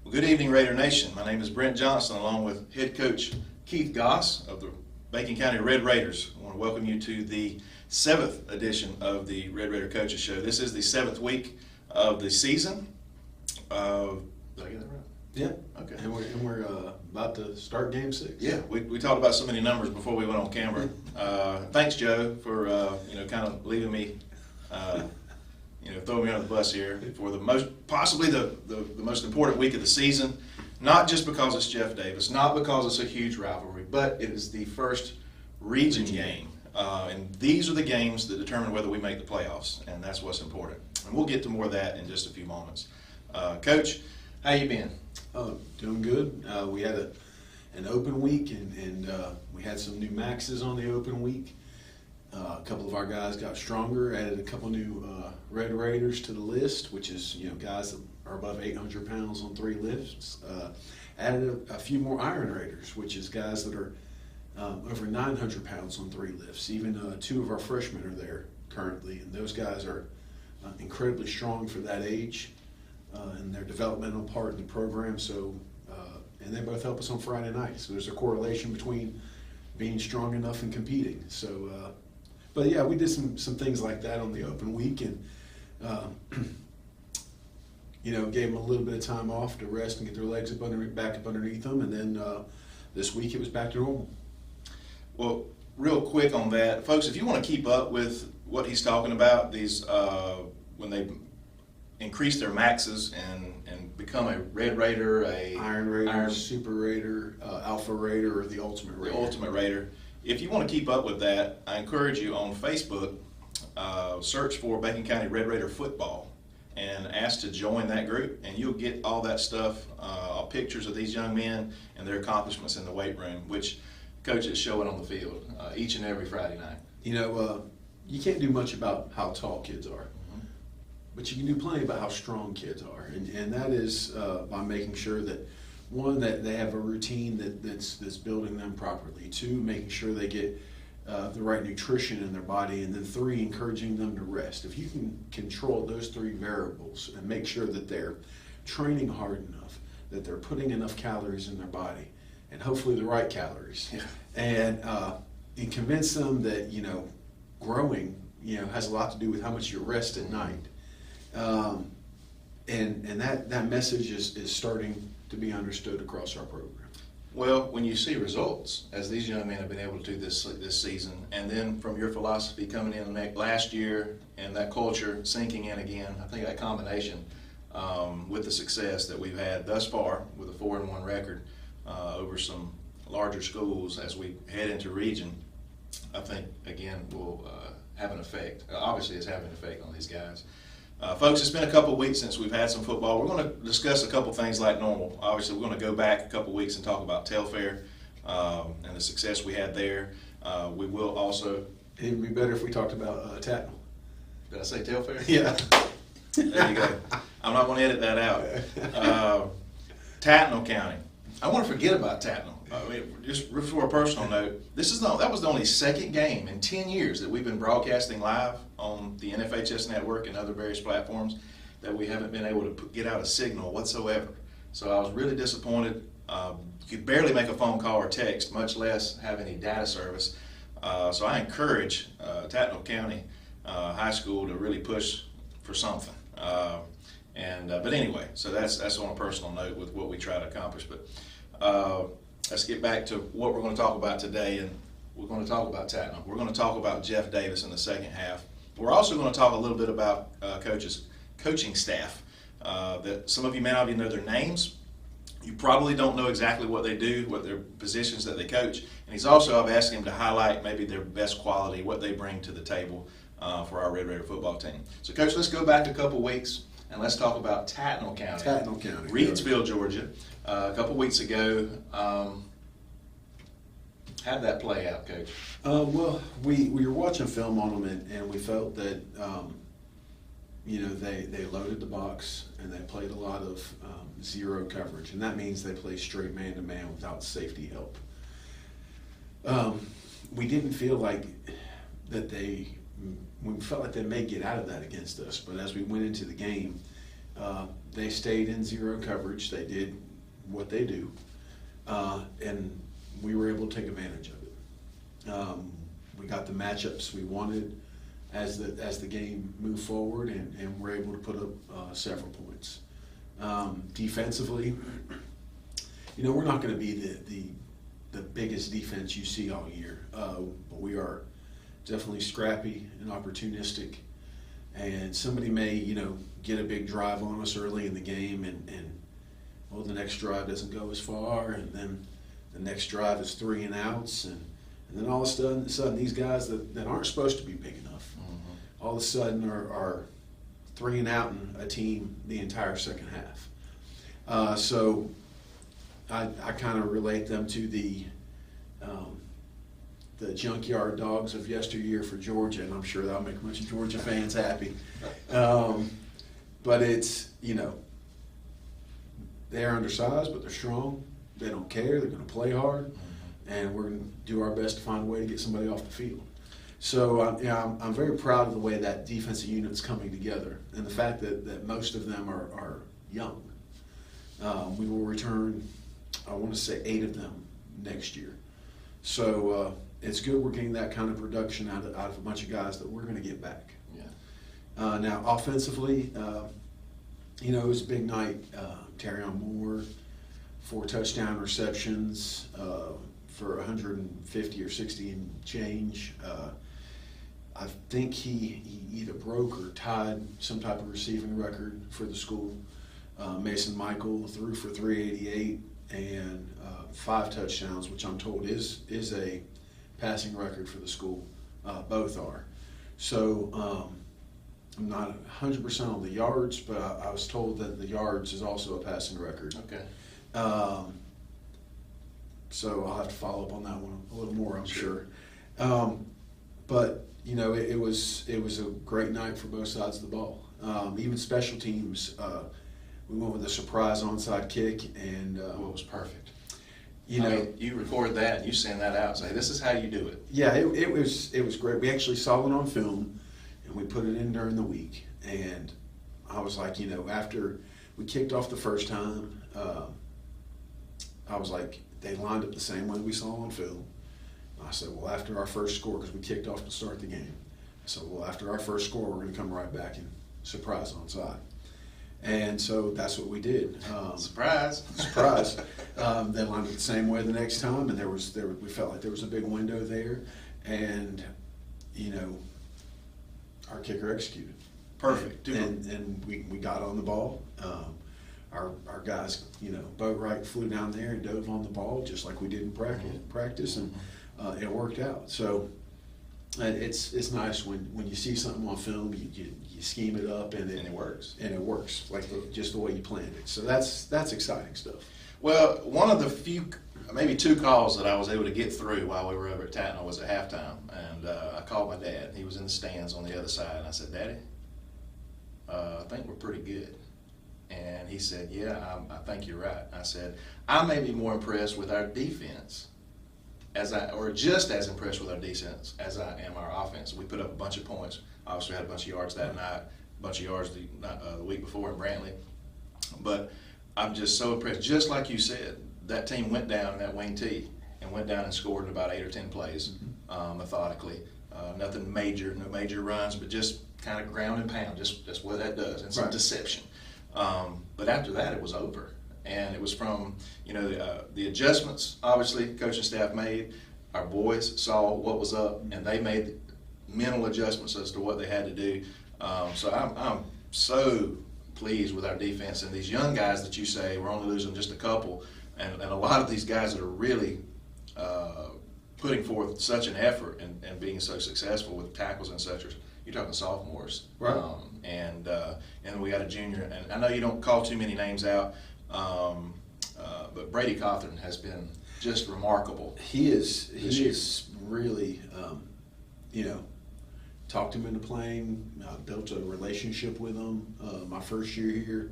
Well, good evening, Raider Nation. My name is Brent Johnson, along with head coach Keith Goss of the Bacon County Red Raiders. I want to welcome you to the 7th edition of the Red Raider Coaches Show. This is the 7th week of the season. Did I get that right? Yeah. Okay. And we're about to start Game 6. Yeah, we talked about so many numbers before we went on camera. Thanks, Joe, for kind of leaving me, throwing me under the bus here for the possibly the most important week of the season. Not just because it's Jeff Davis, not because it's a huge rivalry, but it is the first region game. And these are the games that determine whether we make the playoffs, and that's what's important. And we'll get to more of that in just a few moments. Coach, how you been? Doing good. We had an open week, and we had some new maxes on the open week. A couple of our guys got stronger, added a couple new Red Raiders to the list, which is guys that are above 800 pounds on 3 lifts. Added a few more Iron Raiders, which is guys that are over 900 pounds on 3 lifts. Even 2 of our freshmen are there currently, and those guys are incredibly strong for that age and their developmental part in the program. So, and they both help us on Friday night. So there's a correlation between being strong enough and competing. So, but yeah, we did some things like that on the open week, and gave them a little bit of time off to rest and get their legs back up underneath them, and then this week it was back to normal. Well, real quick on that, folks, if you want to keep up with what he's talking about, these when they increase their maxes and become a Red Raider, a Iron Raider, Super Raider, Alpha Raider, or the Ultimate Raider. The Ultimate Raider. If you want to keep up with that, I encourage you on Facebook, search for Bacon County Red Raider Football and ask to join that group, and you'll get all that stuff, pictures of these young men and their accomplishments in the weight room, which Coach is showing on the field each and every Friday night. You can't do much about how tall kids are, but you can do plenty about how strong kids are, and that is by making sure that, one, that they have a routine that's building them properly, 2, making sure they get the right nutrition in their body, and then 3, encouraging them to rest. If you can control those 3 variables and make sure that they're training hard enough, that they're putting enough calories in their body, and hopefully the right calories, and convince them that growing has a lot to do with how much you rest at night, and that message is starting to be understood across our program. Well, when you see results, as these young men have been able to do this season, and then from your philosophy coming in last year and that culture sinking in again, I think that combination with the success that we've had thus far with a 4-1 record over some larger schools as we head into region, I think, again, will have an effect. Obviously, it's having an effect on these guys. Folks, it's been a couple of weeks since we've had some football. We're going to discuss a couple things like normal. Obviously, we're going to go back a couple of weeks and talk about Telfair and the success we had there. We will also... It would be better if we talked about Tatnall. Did I say Telfair? Yeah. There you go. I'm not going to edit that out. Tatnall County. I want to forget about Tatnall. Just for a personal note, that was the only second game in 10 years that we've been broadcasting live on the NFHS network and other various platforms that we haven't been able to get out a signal whatsoever. So I was really disappointed. You could barely make a phone call or text, much less have any data service. So I encourage Tatnall County High School to really push for something. But anyway, so that's on a personal note with what we try to accomplish. But let's get back to what we're going to talk about today, and we're going to talk about Tatnall. We're going to talk about Jeff Davis in the second half. We're also going to talk a little bit about coaching staff. That some of you may not even know their names. You probably don't know exactly what they do, what their positions that they coach. And I've asked him to highlight maybe their best quality, what they bring to the table for our Red Raider football team. So, Coach, let's go back a couple weeks and let's talk about Tatnall County. Tatnall County. Reedsville, Georgia. A couple weeks ago. How'd that play out, Coach? Well, we were watching film on them, and we felt that they loaded the box and they played a lot of zero coverage, and that means they play straight man-to-man without safety help. We didn't feel like that we felt like they may get out of that against us, but as we went into the game, They stayed in zero coverage. They did what they do, and we were able to take advantage of it. We got the matchups we wanted as the game moved forward, and we're able to put up several points. Defensively, we're not going to be the biggest defense you see all year, but we are definitely scrappy and opportunistic. And somebody may, get a big drive on us early in the game, and the next drive doesn't go as far, and then the next drive is 3 and outs, and then all of a sudden these guys that aren't supposed to be big enough, all of a sudden are 3 and out in a team the entire second half. So I kind of relate them to the junkyard dogs of yesteryear for Georgia, and I'm sure that'll make a bunch of Georgia fans happy. But it's, they're undersized, but they're strong. They don't care. They're going to play hard, and we're going to do our best to find a way to get somebody off the field. So I'm very proud of the way that defensive unit's coming together, and the fact that most of them are young. We will return, I want to say, 8 of them next year. So it's good we're getting that kind of production out of a bunch of guys that we're going to get back. Yeah. Now, offensively, it was a big night. Terrion Moore, 4 touchdown receptions for 150 or 60 and change. I think he either broke or tied some type of receiving record for the school. Mason Michael threw for 388 and 5 touchdowns, which I'm told is a passing record for the school. Both are. So I'm not 100% on the yards, but I was told that the yards is also a passing record. Okay. So I'll have to follow up on that one a little more, I'm sure. But it was a great night for both sides of the ball. Even special teams, we went with a surprise onside kick, and it was perfect. You record that and you send that out and say, this is how you do it. Yeah, it was great. We actually saw it on film, and we put it in during the week. And I was like, after we kicked off the first time, I was like, they lined up the same way we saw on film. I said, well, after our first score, because we kicked off to start the game, I said, well, after our first score, we're going to come right back and surprise onside. And so that's what we did. Surprise! Surprise! They lined up the same way the next time, and we felt like there was a big window there, and our kicker executed. Perfect. And we got on the ball. Our guys, boat right flew down there and dove on the ball just like we did in practice, and it worked out. So it's nice when you see something on film, you scheme it up and it works. And it works like just the way you planned it. So that's exciting stuff. Well, one of the few, maybe 2 calls that I was able to get through while we were over at Tatnall was at halftime, and I called my dad. He was in the stands on the other side, and I said, Daddy, I think we're pretty good. And he said, yeah, I think you're right. I said, I may be more impressed with our defense or just as impressed with our defense as I am our offense. We put up a bunch of points. Obviously, had a bunch of yards that night, a bunch of yards the week before in Brantley. But I'm just so impressed. Just like you said, that team went down in that wing tee and went down and scored in about 8 or 10 plays methodically. Nothing major, no major runs, but just kind of ground and pound, just what that does, and some deception. But after that, it was over. And it was from, the adjustments, obviously, coaching staff made. Our boys saw what was up, and they made mental adjustments as to what they had to do. So I'm so pleased with our defense. And these young guys that you say, we're only losing just a couple, and a lot of these guys that are really putting forth such an effort and being so successful with tackles and such. You're talking sophomores. Right. And we got a junior. And I know you don't call too many names out, but Brady Cawthorn has been just remarkable. He is really, talked him into playing, built a relationship with him. My first year here,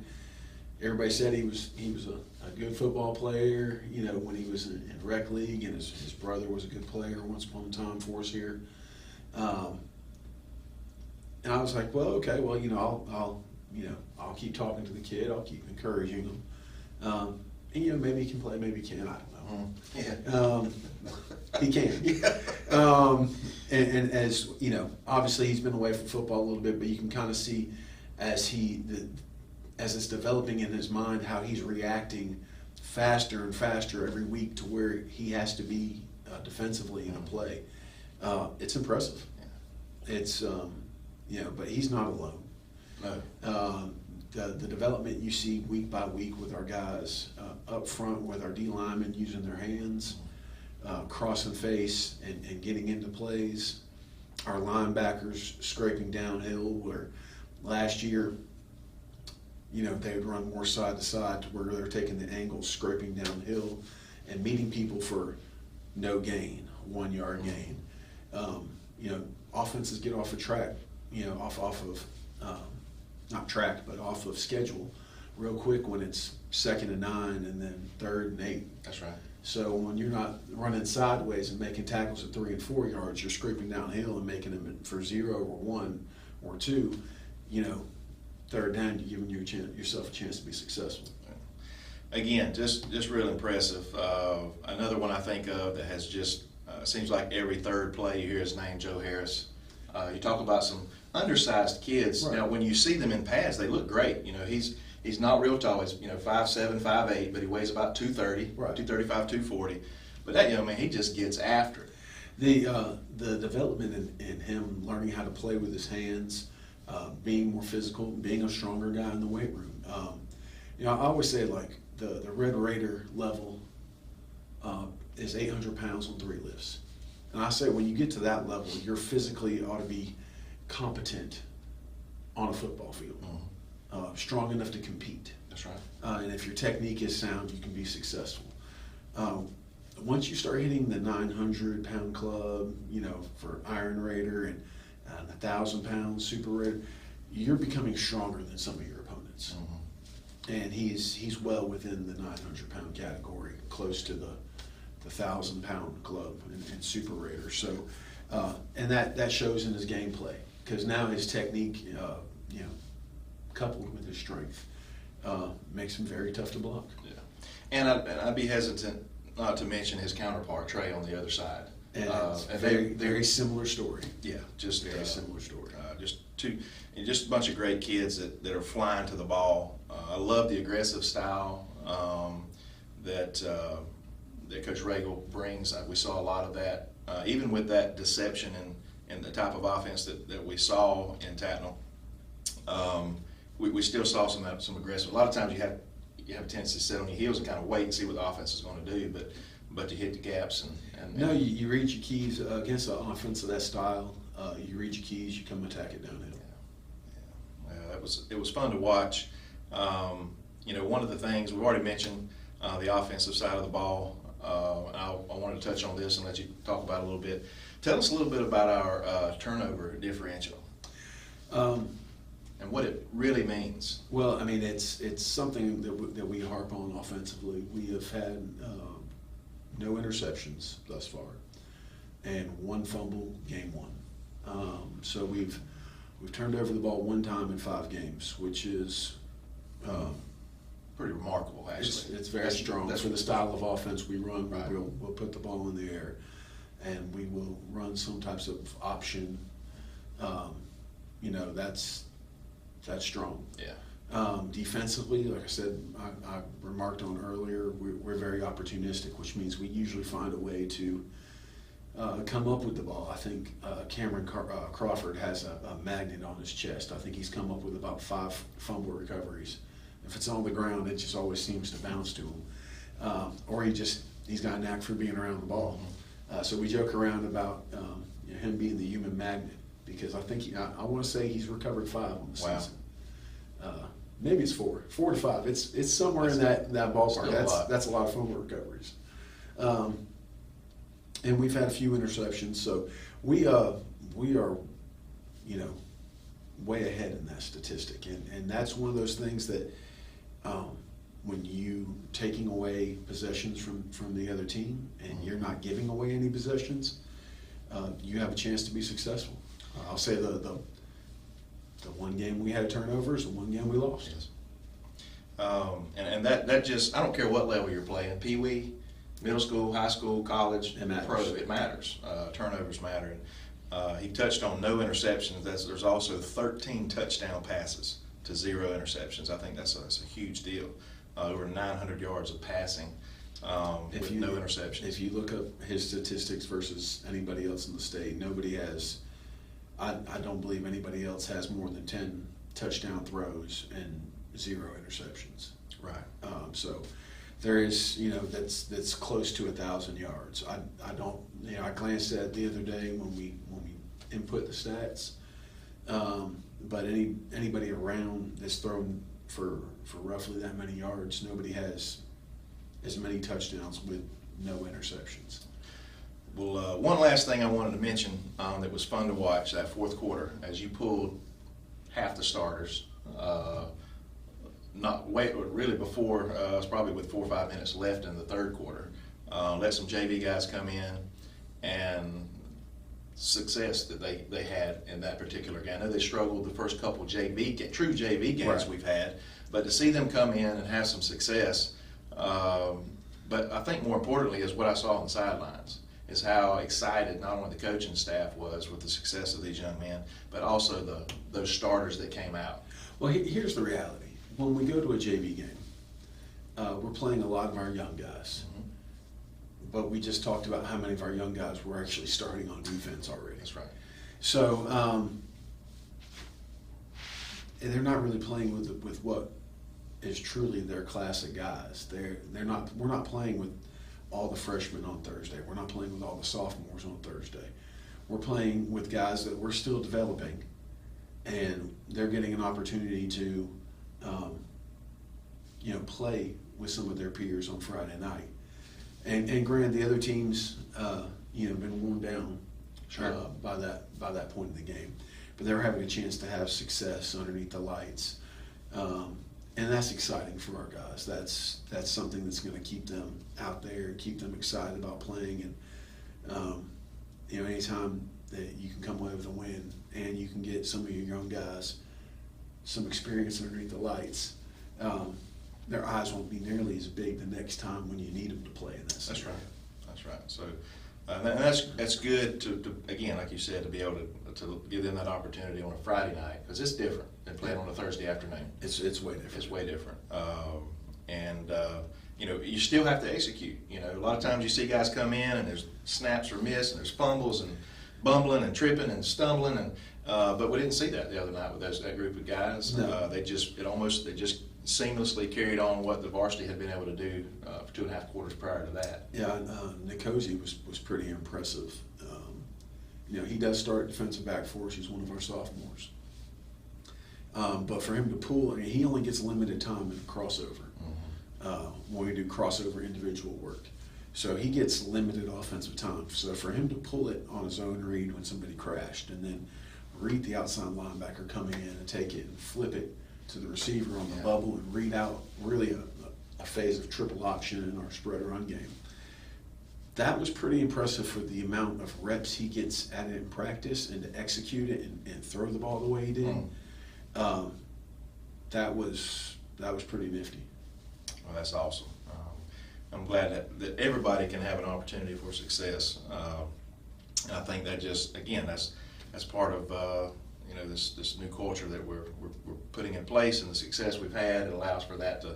everybody said he was a good football player, when he was in rec league, and his brother was a good player once upon a time for us here. And I was like, well, okay, well, I'll keep talking to the kid. I'll keep encouraging him. And maybe he can play, maybe he can't. I don't know. Yeah. He can. Yeah. And as obviously he's been away from football a little bit, but you can kind of see as it's developing in his mind how he's reacting faster and faster every week to where he has to be defensively in a play. It's impressive. Yeah. It's but he's not alone. No. The development you see week by week with our guys up front, with our D linemen using their hands, crossing face and getting into plays, our linebackers scraping downhill where last year they would run more side to side to where they're taking the angles, scraping downhill and meeting people for no gain, 1 yard gain. Offenses get off a track, off of not track, but off of schedule real quick when it's 2nd and 9 and then 3rd and 8. That's right. So when you're not running sideways and making tackles at 3 and 4 yards, you're scraping downhill and making them for 0 or 1 or 2. 3rd down, you're giving yourself a chance to be successful. Again, just real impressive. Another one I think of that has just seems like every third play you hear his name, Joe Harris. You talk about some undersized kids. Right. Now, when you see them in pads, they look great. He's not real tall. He's 5'7", 5'8", but he weighs about 230, right. 235, 240. But that young man, he just gets after it. The development in him learning how to play with his hands, being more physical, being a stronger guy in the weight room. I always say the Red Raider level is 800 pounds on 3 lifts. And I say when you get to that level, you're physically ought to be competent on a football field, strong enough to compete. That's right. And if your technique is sound, you can be successful. Once you start hitting the 900-pound club, for Iron Raider and 1,000-pound Super Raider, you're becoming stronger than some of your opponents. And he's well within the 900-pound category, close to the 1,000-pound club and Super Raider. So, and that shows in his gameplay because now his technique, coupled with his strength, makes him very tough to block. Yeah, and I'd be hesitant not to mention his counterpart Trey on the other side. And it's very similar story. Yeah, just very similar story. Just a bunch of great kids that are flying to the ball. I love the aggressive style that Coach Regal brings. We saw a lot of that, even with that deception and the type of offense that we saw in Tatnall. We still saw some aggressive. A lot of times you have a tendency to sit on your heels and kind of wait and see what the offense is going to do, but you hit the gaps and no, you read your keys against an offense of that style. You read your keys, you come attack it downhill. Yeah. It was fun to watch. One of the things we've already mentioned, the offensive side of the ball. I wanted to touch on this and let you talk about it a little bit. Tell us a little bit about our turnover differential and what it really means. Well, it's something that we harp on offensively. We have had no interceptions thus far and 1 fumble game 1. So we've turned over the ball 1 time in 5 games, which is pretty remarkable, actually. It's very strong. For the style of offense we run, right. We'll put the ball in the air, and we will run some types of option. That's strong. Yeah. Defensively, like I said, I remarked on earlier, we're very opportunistic, which means we usually find a way to come up with the ball. I think Cameron Crawford has a magnet on his chest. I think he's come up with about 5 fumble recoveries. If it's on the ground, it just always seems to bounce to him. Or he's got a knack for being around the ball. So we joke around about him being the human magnet because I think I want to say he's recovered 5 on the season. Maybe it's 4 to 5. It's somewhere in that ballpark. That's a lot of fumble recoveries. And we've had a few interceptions, so we are way ahead in that statistic, and that's one of those things that when you taking away possessions from the other team and you're not giving away any possessions, you have a chance to be successful. I'll say The one game we had turnovers, the one game we lost. Yes. And that just, I don't care what level you're playing, Pee Wee, middle school, high school, college, It matters. pro, it matters. Turnovers matter. And, he touched on no interceptions. There's also 13 touchdown passes to 0 interceptions. I think that's a huge deal. Over 900 yards of passing with no interceptions. If you look up his statistics versus anybody else in the state, nobody has, I don't believe anybody else has more than 10 touchdown throws and 0 interceptions. Right. So there is, that's close to 1,000 yards. I don't, I glanced at it the other day when we input the stats. But anybody around that's thrown for roughly that many yards, nobody has as many touchdowns with no interceptions. Well, one last thing I wanted to mention that was fun to watch, that fourth quarter, as you pulled half the starters, really before, it's probably with 4 or 5 minutes left in the third quarter, let some JV guys come in, and success that they had in that particular game. I know they struggled the first couple true JV games Right. we've had, but to see them come in and have some success, but I think more importantly is what I saw on the sidelines, is how excited not only the coaching staff was with the success of these young men, but also those starters that came out. Well, here's the reality. When we go to a JV game, we're playing a lot of our young guys. Mm-hmm. But we just talked about how many of our young guys were actually starting on defense already. That's right. So, and they're not really playing with what is truly their class of guys. We're not playing with all the freshmen on Thursday. We're not playing with all the sophomores on Thursday. We're playing with guys that we're still developing, and they're getting an opportunity to, play with some of their peers on Friday night. And granted, the other teams, been worn down by that point in the game, but they were having a chance to have success underneath the lights, and that's exciting for our guys. That's something that's going to keep them out there, keep them excited about playing, and anytime that you can come away with a win and you can get some of your young guys some experience underneath the lights. Their eyes won't be nearly as big the next time when you need them to play in that scenario. That's right. So, and that's good to again, like you said, to be able to give them that opportunity on a Friday night, because it's different than playing on a Thursday afternoon. It's way different. It's way different. You still have to execute. A lot of times you see guys come in and there's snaps or miss and there's fumbles and bumbling and tripping and stumbling, and but we didn't see that the other night with that group of guys. No. They just seamlessly carried on what the varsity had been able to do for 2.5 quarters prior to that. Yeah, Nikosi was pretty impressive. He does start defensive back for us. He's one of our sophomores. But for him to pull, he only gets limited time in crossover when we do crossover individual work. So he gets limited offensive time. So for him to pull it on his own read when somebody crashed, and then read the outside linebacker coming in and take it and flip it to the receiver on the bubble and read out really a phase of triple option in our spread run game. That was pretty impressive for the amount of reps he gets at it in practice, and to execute it and throw the ball the way he did. That was pretty nifty. Well, that's awesome. I'm glad that everybody can have an opportunity for success. And I think that that's part of this new culture that we're putting in place, and the success we've had. It allows for that to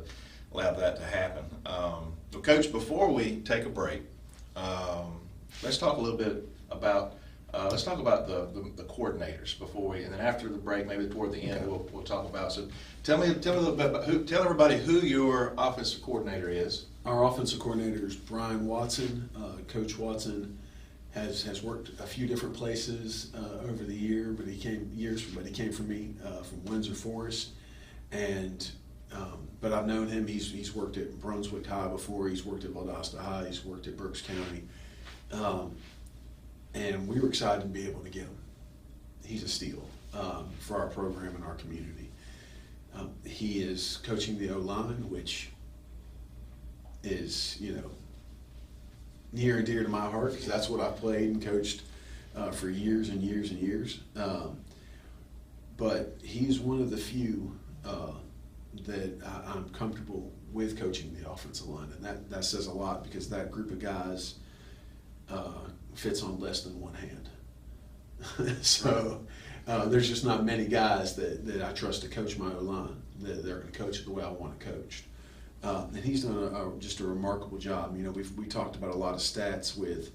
happen. Well, Coach, before we take a break, let's talk a little bit about the coordinators before and then after the break, maybe toward the end, we'll talk about. So tell a little bit about tell everybody who your offensive coordinator is. Our offensive coordinator is Brian Watson. Coach Watson has worked a few different places over the year, but he came from me from Windsor Forest, and but I've known him. He's worked at Brunswick High before. He's worked at Valdosta High. He's worked at Berks County, and we were excited to be able to get him. He's a steal for our program and our community. He is coaching the O-line, which is near and dear to my heart, because that's what I played and coached for years and years and years. but he's one of the few that I'm comfortable with coaching the offensive line, and that says a lot because that group of guys fits on less than one hand. So there's just not many guys that I trust to coach my O-line, that they're going to coach it the way I want it coached. And he's done just a remarkable job. You know, we talked about a lot of stats with,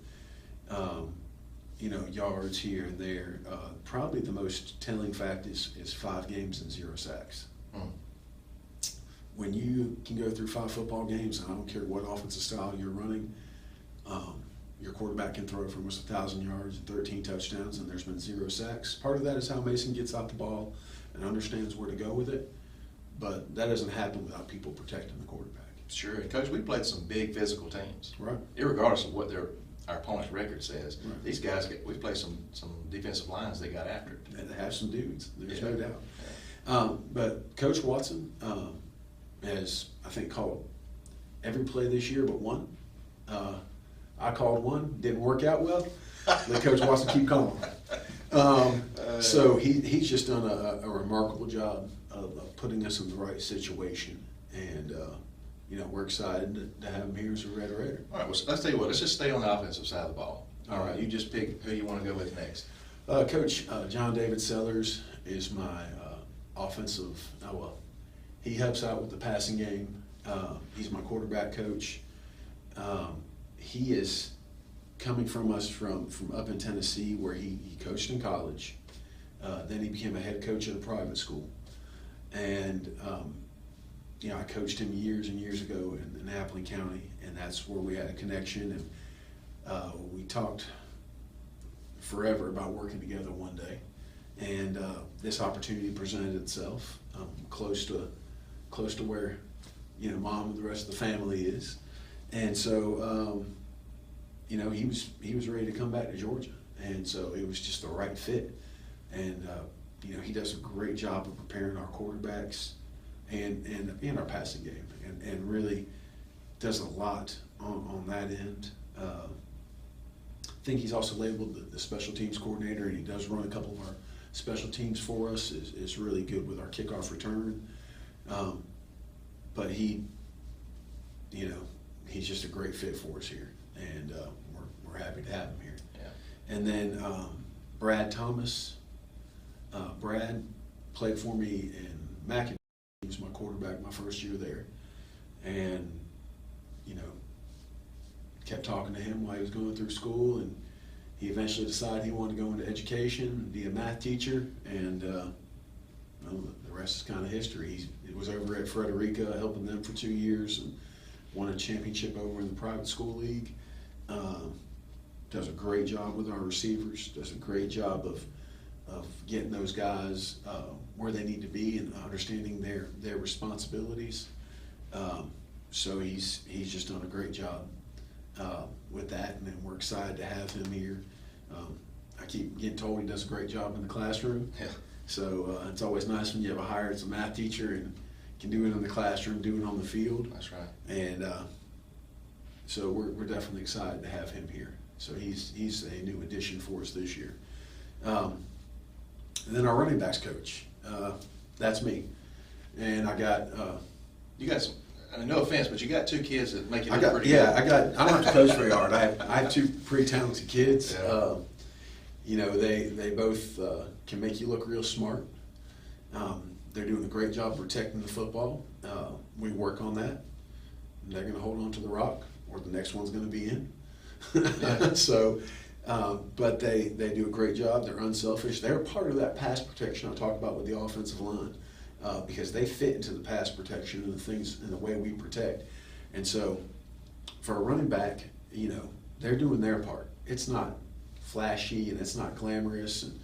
you know, yards here and there. Probably the most telling fact is 5 games and 0 sacks. When you can go through 5 football games, and I don't care what offensive style you're running, your quarterback can throw for almost 1,000 yards and 13 touchdowns, and there's been 0 sacks. Part of that is how Mason gets out the ball and understands where to go with it, but that doesn't happen without people protecting the quarterback. Sure, and Coach, we played some big physical teams. Right. Irregardless of what our opponent's record says, Right. these guys we played some defensive lines they got after it. And they have some dudes. There's Yeah. no doubt. But Coach Watson has, I think, called every play this year but one. I called one, didn't work out well. Let Coach Watson keep calling. So he's just done a remarkable job of putting us in the right situation, and you know, we're excited to have him here as a Red Raider. All right, well, let's tell you what. Let's just stay on the offensive side of the ball. All right, you just pick who you want to go with next. Coach John David Sellers is my offensive. Well, he helps out with the passing game. He's my quarterback coach. He is coming from us from up in Tennessee, where he coached in college. Then he became a head coach at a private school, and you know, I coached him years and years ago in Appling County, and that's where we had a connection. And we talked forever about working together one day, and this opportunity presented itself close to where, you know, Mom and the rest of the family is, and so you know, he was ready to come back to Georgia, and so it was just the right fit. And you know, he does a great job of preparing our quarterbacks and our passing game, and really does a lot on that end. I think he's also labeled the special teams coordinator, and he does run a couple of our special teams for us. Is really good with our kickoff return, but he, you know, he's just a great fit for us here, and we're happy to have him here. Yeah. And then Brad Thomas. Brad played for me in Mackin. He was my quarterback my first year there, and you know, kept talking to him while he was going through school, and he eventually decided he wanted to go into education and be a math teacher, and well, the rest is kind of history. He was over at Frederica helping them for 2 years and won a championship over in the private school league. Does a great job with our receivers, does a great job of getting those guys where they need to be and understanding their responsibilities. So he's just done a great job with that, and then we're excited to have him here. I keep getting told he does a great job in the classroom. Yeah. So it's always nice when you have a hire as a math teacher and can do it in the classroom, do it on the field. That's right. And so we're definitely excited to have him here. So he's a new addition for us this year. And then our running backs coach, that's me. And I got You got some. I mean, no offense, but you got 2 kids that make you look pretty good. I don't have to coach very hard. I have 2 pretty talented kids. Yeah. You know, they both can make you look real smart. They're doing a great job protecting the football. We work on that. They're going to hold on to the rock, or the next one's going to be in. Yeah. So, but they do a great job. They're unselfish. They're part of that pass protection I talked about with the offensive line, because they fit into the pass protection and the things and the way we protect. And so, for a running back, you know, they're doing their part. It's not flashy and it's not glamorous. And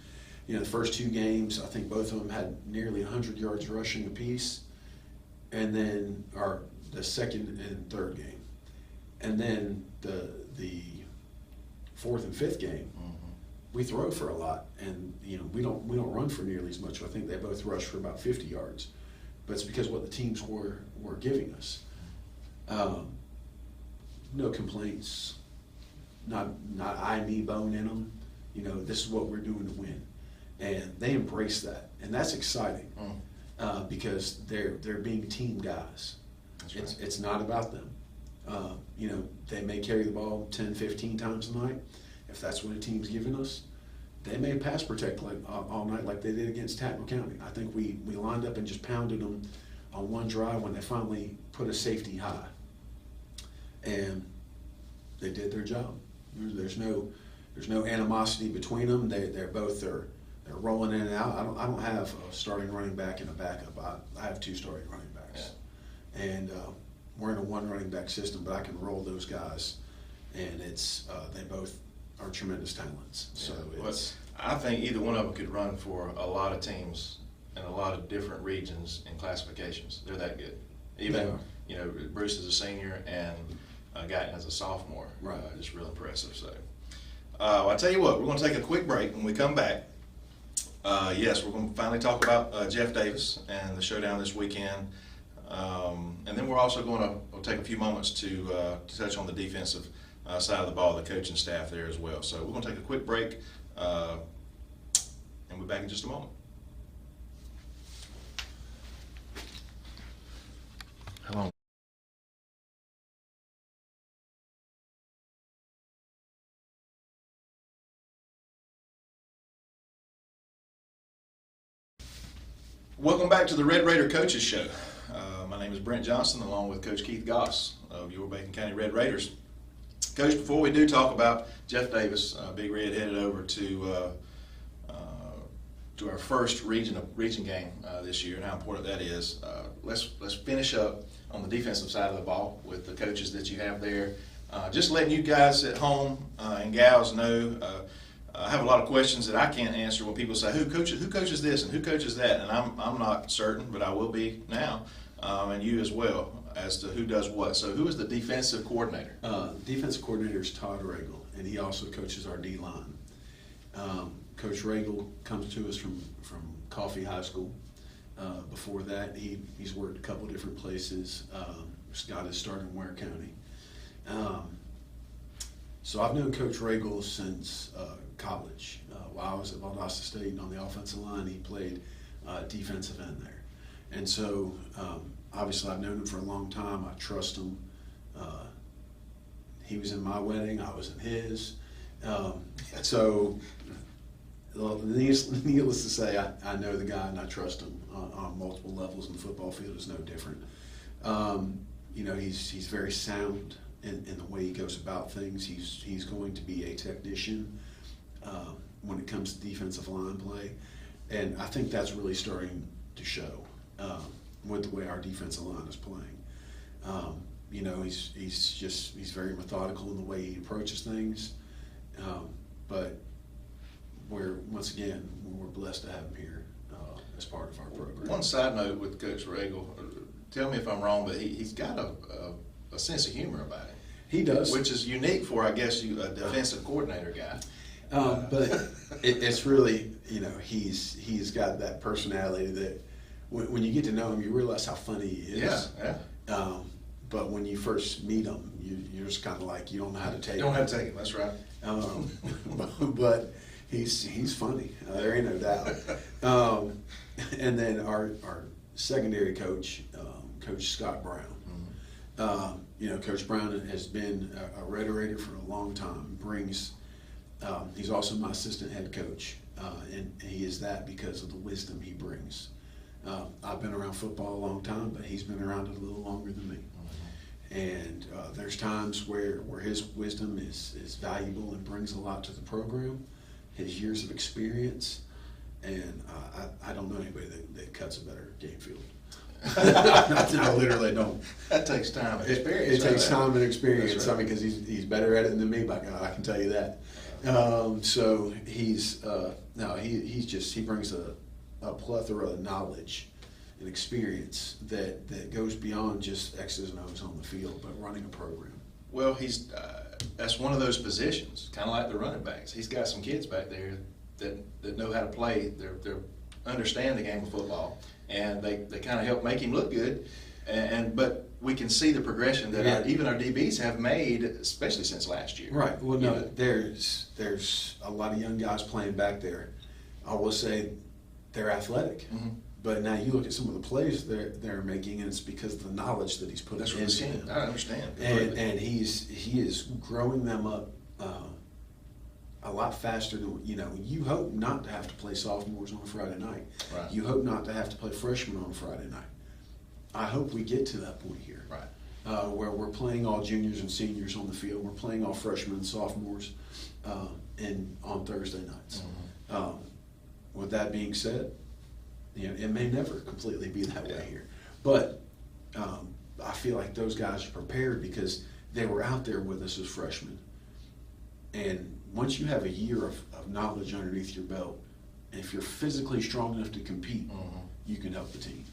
you know, the first 2 games, I think both of them had nearly 100 yards rushing apiece, and then the second and third game, and then the 4th and 5th game, we throw for a lot, and you know, we don't run for nearly as much. I think they both rushed for about 50 yards, but it's because what the teams were giving us. No complaints, not I, me bone in them. You know, this is what we're doing to win, and they embrace that, and that's exciting because they're being team guys. That's right. It's not about them. You know, they may carry the ball 10, 15 times a night. If that's what a team's giving us, they may pass protect like all night like they did against Tattnall County. I think we lined up and just pounded them on one drive when they finally put a safety high. And they did their job. There's no animosity between them. They're rolling in and out. I don't have a starting running back and a backup. I have 2 starting running backs. Yeah. And we're in a 1 running back system, but I can roll those guys, and it's they both are tremendous talents. So I think either one of them could run for a lot of teams in a lot of different regions and classifications. They're that good. Even you know, Bruce is a senior and Guyton as a sophomore. Right. Just real impressive. So I tell you what, we're going to take a quick break. When we come back, yes, we're going to finally talk about Jeff Davis and the showdown this weekend. And then we're also going to take a few moments to touch on the defensive side of the ball, the coaching staff there as well. So we're going to take a quick break, and we'll be back in just a moment. How long? Welcome back to the Red Raider Coaches Show. My name is Brent Johnson, along with Coach Keith Goss of your Bacon County Red Raiders. Coach, before we do talk about Jeff Davis, Big Red headed over to our first region game this year, and how important that is. Let's finish up on the defensive side of the ball with the coaches that you have there. Just letting you guys at home and gals know. I have a lot of questions that I can't answer when people say who coaches this and who coaches that, and I'm not certain, but I will be now, and you as well, as to who does what. So who is the defensive coordinator? Defensive coordinator is Todd Regal, and he also coaches our D-line. Coach Regal comes to us from Coffee High School. Before that, he's worked a couple different places. Scott has started in Ware County. So I've known Coach Regal since college. While I was at Valdosta State on the offensive line, he played defensive end there. And so obviously I've known him for a long time. I trust him. He was in my wedding. I was in his. So needless to say, I know the guy and I trust him on multiple levels, and the football field is no different. You know, he's very sound in the way he goes about things. He's going to be a technician when it comes to defensive line play, and I think that's really starting to show with the way our defensive line is playing. You know, he's very methodical in the way he approaches things, but we're blessed to have him here as part of our program. One side note with Coach Regal, tell me if I'm wrong, but he's got a sense of humor about it. He does, which is unique for, I guess, a defensive coordinator guy. But it's really, you know, he's got that personality that when you get to know him, you realize how funny he is. Yeah. But when you first meet him, you're just kind of like, you don't know how to take him. Don't have to take him. That's right. But he's funny. There ain't no doubt. And then our secondary coach, Coach Scott Brown. Mm-hmm. You know, Coach Brown has been a Red Raider for a long time. He's also my assistant head coach, and he is that because of the wisdom he brings. I've been around football a long time, but he's been around it a little longer than me. Mm-hmm. And there's times where his wisdom is valuable and brings a lot to the program, his years of experience, and I don't know anybody that cuts a better game field. I literally don't. That takes time and experience. It takes time and experience. Right. I mean, because he's better at it than me. By God, I can tell you that. So he brings a plethora of knowledge and experience that goes beyond just X's and O's on the field, but running a program. Well, that's one of those positions, kind of like the running backs. He's got some kids back there that know how to play. They understand the game of football, and they kind of help make him look good. But we can see the progression that even our DBs have made, especially since last year. Right. Well, no, there's a lot of young guys playing back there I will say they're athletic. Mm-hmm. But now you look at some of the plays they're making, and it's because of the knowledge that he's putting That's what into I'm saying. them. I understand. And he is growing them up a lot faster than you hope not to have to play sophomores on a Friday night. Right. You hope not to have to play freshmen on a Friday night. I hope we get to that point here, Right. Where we're playing all juniors and seniors on the field. We're playing all freshmen and sophomores on Thursday nights. Mm-hmm. With that being said, it may never completely be that Yeah. way here, but I feel like those guys are prepared because they were out there with us as freshmen. And once you have a year of knowledge underneath your belt, and if you're physically strong enough to compete, Mm-hmm. you can help the team.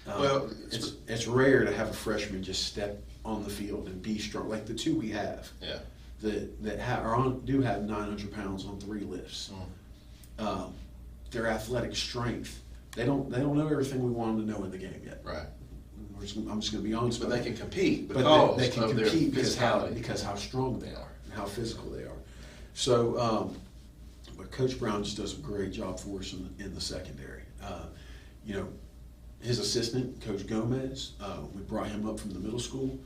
Yeah. Well, it's rare to have a freshman just step on the field and be strong, like the two we have. Yeah. That do have 900 pounds on 3 lifts. Mm. Their athletic strength, they don't know everything we want them to know in the game yet. Right. I'm just going to be honest. But they can compete But they because can of compete their physicality. because how strong they are and how physical they are. So, but Coach Brown just does a great job for us in the secondary. His assistant, Coach Gomez, we brought him up from the middle school.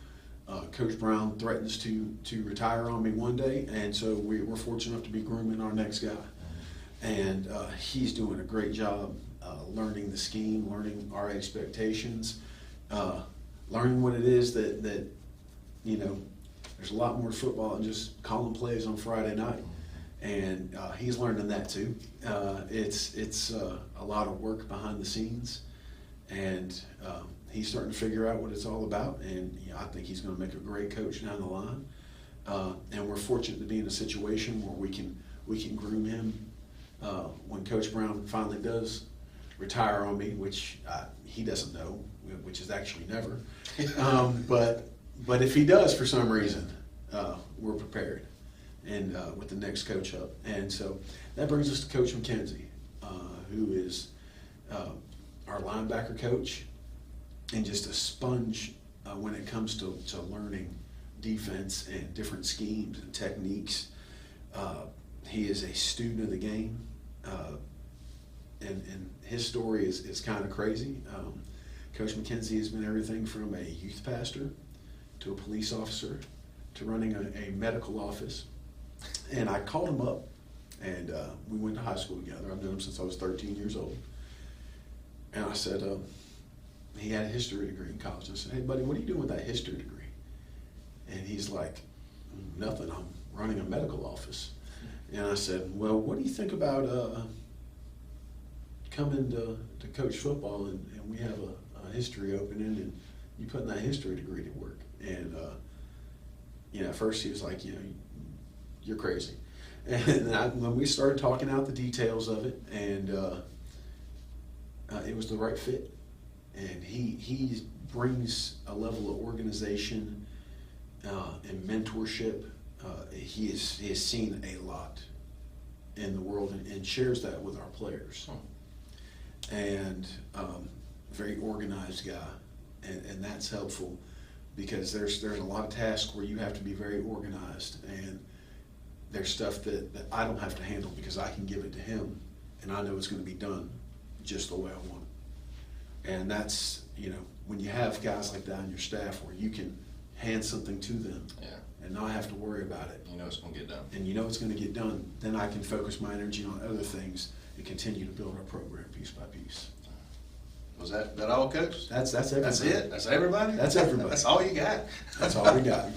Coach Brown threatens to retire on me one day, and so we're fortunate enough to be grooming our next guy. And he's doing a great job learning the scheme, learning our expectations, learning what it is that there's a lot more to football than just calling plays on Friday night. And he's learning that too. It's a lot of work behind the scenes, and he's starting to figure out what it's all about. And I think he's going to make a great coach down the line. And we're fortunate to be in a situation where we can groom him when Coach Brown finally does retire on me, which he doesn't know, which is actually never. But if he does for some reason, we're prepared. And with the next coach up. And so that brings us to Coach McKenzie, who is our linebacker coach and just a sponge when it comes to learning defense and different schemes and techniques. He is a student of the game, and his story is kind of crazy. Coach McKenzie has been everything from a youth pastor to a police officer to running a medical office. And I called him up, and we went to high school together. I've known him since I was 13 years old. And I said, he had a history degree in college. I said, hey, buddy, what are you doing with that history degree? And he's like, nothing, I'm running a medical office. And I said, well, what do you think about coming to coach football, and we have a history opening, and you putting that history degree to work? And, at first he was like, you're crazy. And when we started talking out the details of it, and it was the right fit. And he brings a level of organization and mentorship. He has seen a lot in the world and shares that with our players. And very organized guy, and that's helpful because there's a lot of tasks where you have to be very organized, and there's stuff that I don't have to handle because I can give it to him, and I know it's going to be done just the way I want it. And that's, when you have guys like that on your staff where you can hand something to them and not have to worry about it. It's going to get done. And it's going to get done. Then I can focus my energy on other things and continue to build our program piece by piece. Was that all, Coach? That's everybody. That's it? That's everybody? That's everybody. That's all you got? That's all we got.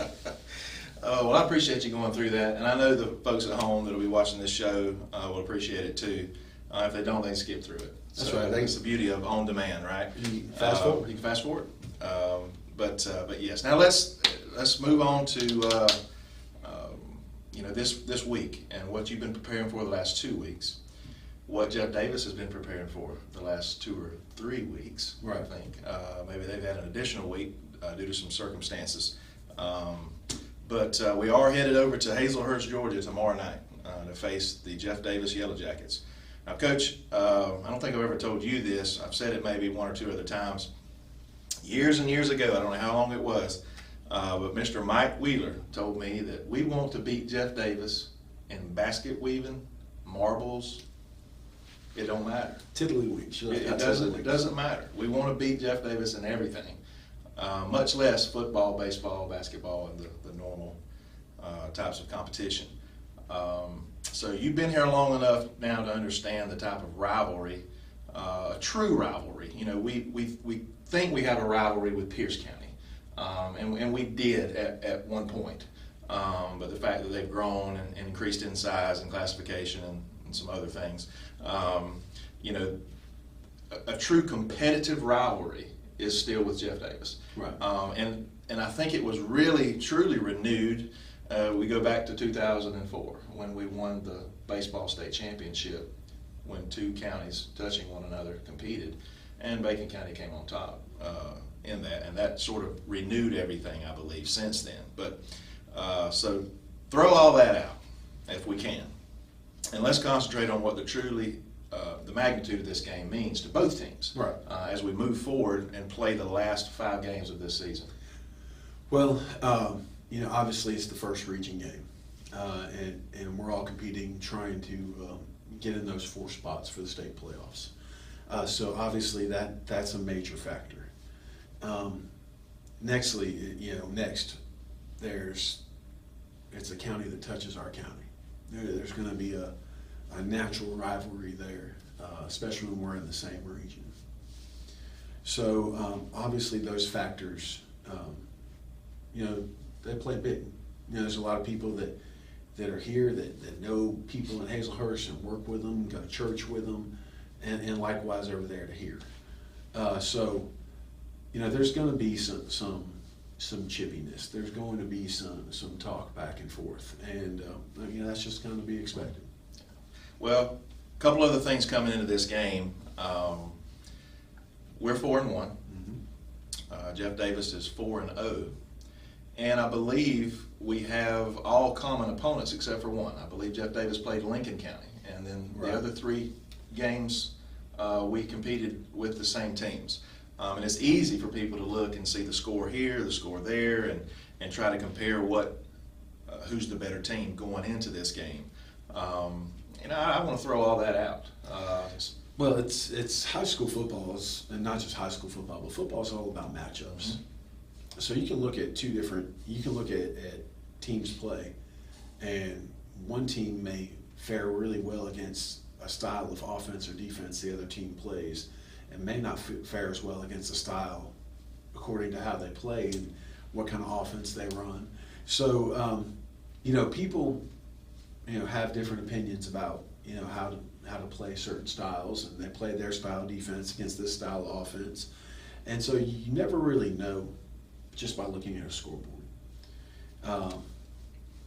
Well, I appreciate you going through that, and I know the folks at home that will be watching this show will appreciate it too. If they don't, they can skip through it. That's so right. That's the beauty of on demand, right? You can fast forward. You can fast forward. But yes. Now let's move on to this week and what you've been preparing for the last 2 weeks. What Jeff Davis has been preparing for the last 2 or 3 weeks, right. I think. Maybe they've had an additional week due to some circumstances. But we are headed over to Hazelhurst, Georgia tomorrow night to face the Jeff Davis Yellow Jackets. Now, Coach, I don't think I've ever told you this. I've said it maybe 1 or 2 other times. Years and years ago, I don't know how long it was, but Mr. Mike Wheeler told me that we want to beat Jeff Davis in basket weaving, marbles, It don't matter. Tiddlywinks. It doesn't matter. We want to beat Jeff Davis in everything, much less football, baseball, basketball, and the normal types of competition. So you've been here long enough now to understand the type of rivalry, a true rivalry. You know, we think we have a rivalry with Pierce County, and we did at one point. But the fact that they've grown and increased in size and classification and some other things, you know, a true competitive rivalry is still with Jeff Davis. Right. And I think it was really, truly renewed. We go back to 2004 when we won the baseball state championship, when two counties touching one another competed, and Bacon County came on top in that, and that sort of renewed everything, I believe, since then. But so throw all that out if we can, and let's concentrate on what the magnitude of this game means to both teams, right, as we move forward and play the last 5 games of this season. Well, you know, obviously it's the first region game, and we're all competing, trying to get in those 4 spots for the state playoffs. So obviously that's a major factor. Nextly, you know, it's a county that touches our county. There's going to be a natural rivalry there, especially when we're in the same region. So obviously those factors, you know, they play big. You know, there's a lot of people that are here that know people in Hazelhurst and work with them, go to church with them, and likewise over there to here. So, you know, there's going to be some chippiness. There's going to be some talk back and forth, and you know, that's just going to be expected. Well, a couple other things coming into this game. We're 4-1. Mm-hmm. Jeff Davis is 4-0, and I believe we have all common opponents except for one. I believe Jeff Davis played Lincoln County, and then right. The other 3 games we competed with the same teams. And it's easy for people to look and see the score here, the score there, and try to compare who's the better team going into this game. And I want to throw all that out. Well, it's high school football, and not just high school football, but football is all about matchups. Mm-hmm. So you can look at at teams play, and one team may fare really well against a style of offense or defense the other team plays, and may not fare as well against a style according to how they play and what kind of offense they run. So, you know, people, you know, have different opinions about, you know, how to play certain styles, and they play their style of defense against this style of offense. And so you never really know just by looking at a scoreboard.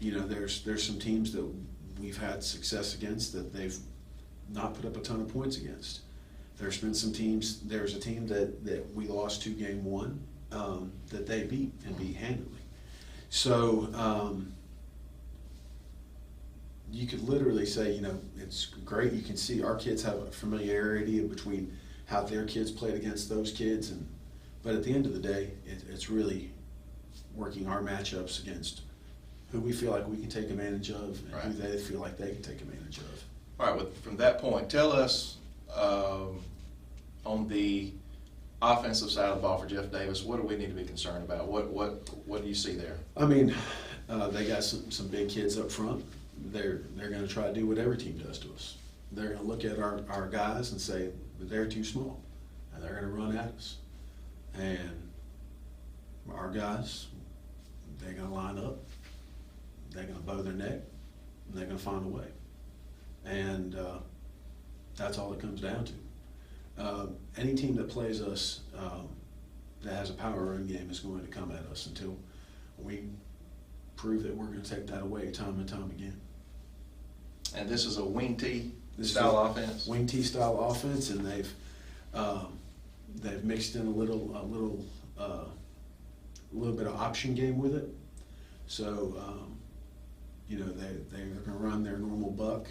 You know, there's some teams that we've had success against that they've not put up a ton of points against. There's been some teams, there's a team that we lost to game 1 that they beat and beat handily. So you could literally say, you know, it's great. You can see our kids have a familiarity between how their kids played against those kids, but at the end of the day, it's really working our matchups against who we feel like we can take advantage of and right. who they feel like they can take advantage of. All right, well, from that point, tell us on the offensive side of the ball for Jeff Davis, what do we need to be concerned about? What do you see there? I mean, they got some big kids up front. They're going to try to do what every team does to us. They're going to look at our guys and say they're too small, and they're going to run at us. And our guys, they're going to line up. They're going to bow their neck, and they're going to find a way. And that's all it comes down to. Any team that plays us that has a power run game is going to come at us until we prove that we're going to take that away time and time again. And this is a wing T style offense? Wing T style offense, and they've mixed in a little bit of option game with it. So, you know, they're going to run their normal buck,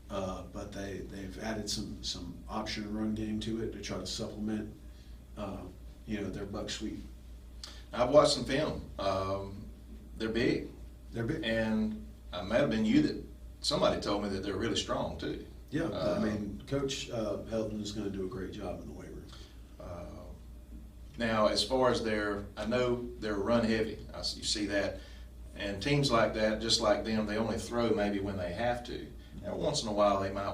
but they've added some option run game to it to try to supplement, you know, their buck sweep. I've watched some film. They're big. They're big. And it might have been you that somebody told me that they're really strong too. Yeah, I mean, Coach Helton is going to do a great job in the weight room. Now, as far as I know they're run heavy. You see that, and teams like that, just like them, they only throw maybe when they have to. And once in a while, they might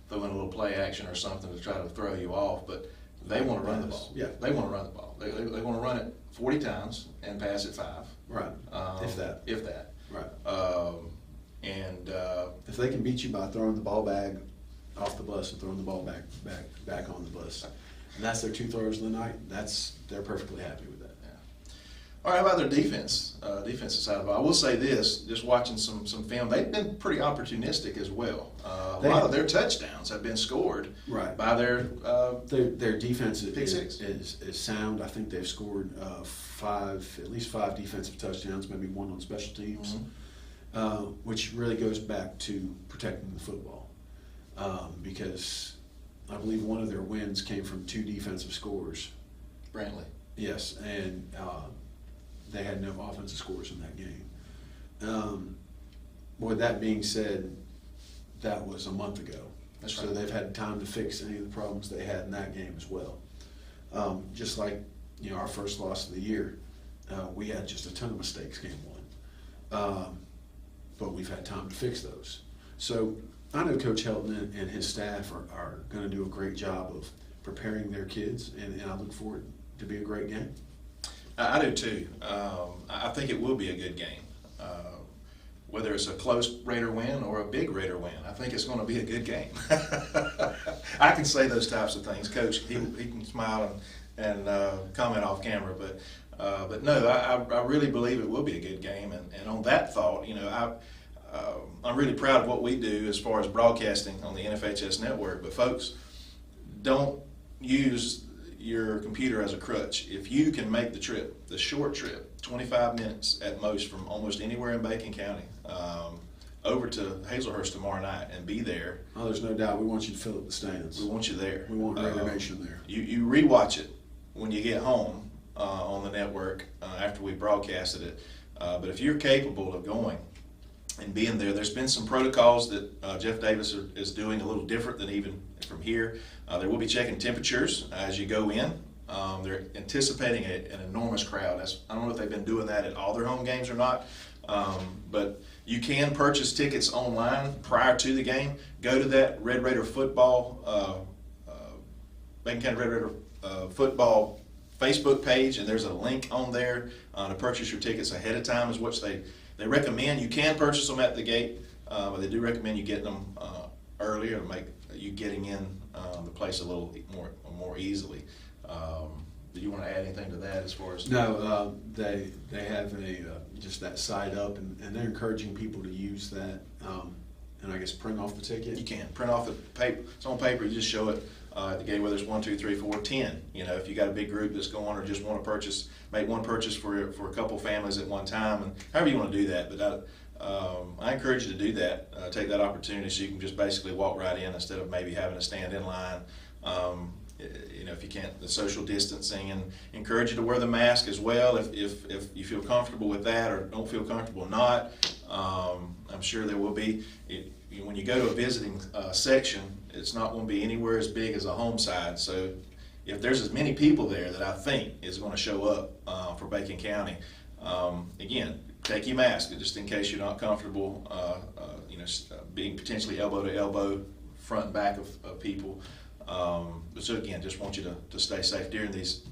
throw in a little play action or something to try to throw you off, but they want to run the ball. Yeah, they want to run the ball. They want to run it 40 times and pass it 5. Right. If that. Right. If they can beat you by throwing the ball bag off the bus and throwing the ball back on the bus, and that's their 2 throws of the night, they're perfectly happy with that. Yeah. All right, how about their defense? Defensive side of the ball. I will say this: just watching some film, they've been pretty opportunistic as well. A lot of their touchdowns have been scored by their defense is sound. I think they've scored at least 5 defensive touchdowns, maybe 1 on special teams. Mm-hmm. Which really goes back to protecting the football, because I believe one of their wins came from 2 defensive scores. Brantley. Yes, and they had no offensive scores in that game. With that being said, that was a month ago. That's so right. They've had time to fix any of the problems they had in that game as well. Just like our first loss of the year, we had just a ton of mistakes game 1. But we've had time to fix those. So I know Coach Helton and his staff are going to do a great job of preparing their kids, and I look forward to be a great game. I do too. I think it will be a good game. Whether it's a close Raider win or a big Raider win, I think it's going to be a good game. I can say those types of things. Coach, he can smile and comment off camera, but no, I really believe it will be a good game. And on that thought, I'm really proud of what we do as far as broadcasting on the NFHS network. But folks, don't use your computer as a crutch. If you can make the trip, the short trip, 25 minutes at most from almost anywhere in Bacon County, over to Hazelhurst tomorrow night and be there. Oh, there's no doubt. We want you to fill up the stands. We want you there. We want Raider Nation there. You rewatch it when you get home on the network after we broadcasted it. But if you're capable of going and being there, there's been some protocols that Jeff Davis is doing a little different than even from here. They will be checking temperatures as you go in. They're anticipating an enormous crowd. I don't know if they've been doing that at all their home games or not, but you can purchase tickets online prior to the game. Go to that Red Raider football, Bacon County Red Raider football Facebook page, and there's a link on there to purchase your tickets ahead of time is what they recommend. You can purchase them at the gate, but they do recommend you getting them earlier to make you getting in the place a little more easily. Do you want to add anything to that as far as? No, they have just that site up, and they're encouraging people to use that, and I guess print off the ticket. You can print off the paper. It's on paper. You just show it at the gate, whether it's 1, 2, 3, 4, 10. If you got a big group that's going or just want to make one purchase for a couple families at one time, and however you want to do that. But I encourage you to do that. Take that opportunity so you can just basically walk right in instead of maybe having to stand in line. If you can't, the social distancing, and encourage you to wear the mask as well if you feel comfortable with that or don't feel comfortable not. I'm sure there will be, when you go to a visiting section, it's not going to be anywhere as big as a home side. So if there's as many people there that I think is going to show up for Bacon County, again, take your mask just in case you're not comfortable, being potentially elbow to elbow, front and back of people. So again, just want you to stay safe during these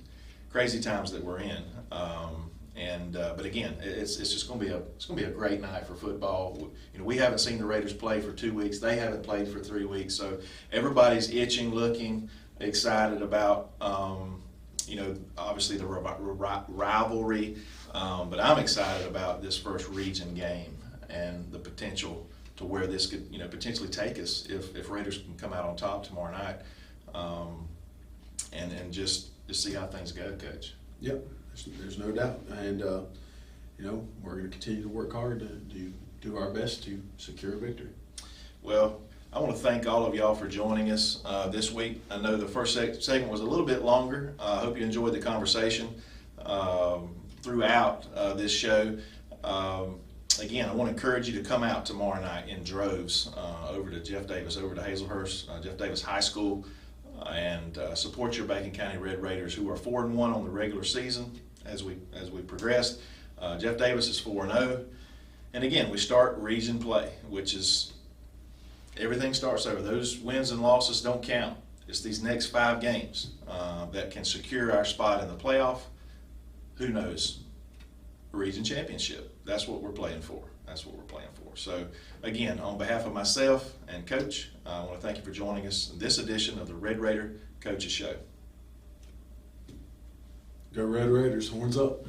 crazy times that we're in. But again, it's just going to be a great night for football. We haven't seen the Raiders play for 2 weeks. They haven't played for 3 weeks. So everybody's itching, looking, excited about obviously the rivalry. But I'm excited about this first region game and the potential to where this could potentially take us if Raiders can come out on top tomorrow night. And just see how things go, Coach. Yep, there's no doubt, and we're going to continue to work hard to do our best to secure a victory. Well, I want to thank all of y'all for joining us this week. I know the first segment was a little bit longer. I hope you enjoyed the conversation throughout this show. Again, I want to encourage you to come out tomorrow night in droves over to Jeff Davis, over to Hazelhurst, Jeff Davis High School, and support your Bacon County Red Raiders, who are 4-1 on the regular season as we progressed. Jeff Davis is 4-0, and again, we start region play, which is everything starts over. Those wins and losses don't count. It's these next 5 games that can secure our spot in the playoff. Who knows? Region championship. That's what we're playing for. That's what we're playing for. So, again, on behalf of myself and Coach, I want to thank you for joining us in this edition of the Red Raider Coaches Show. Go Red Raiders, horns up.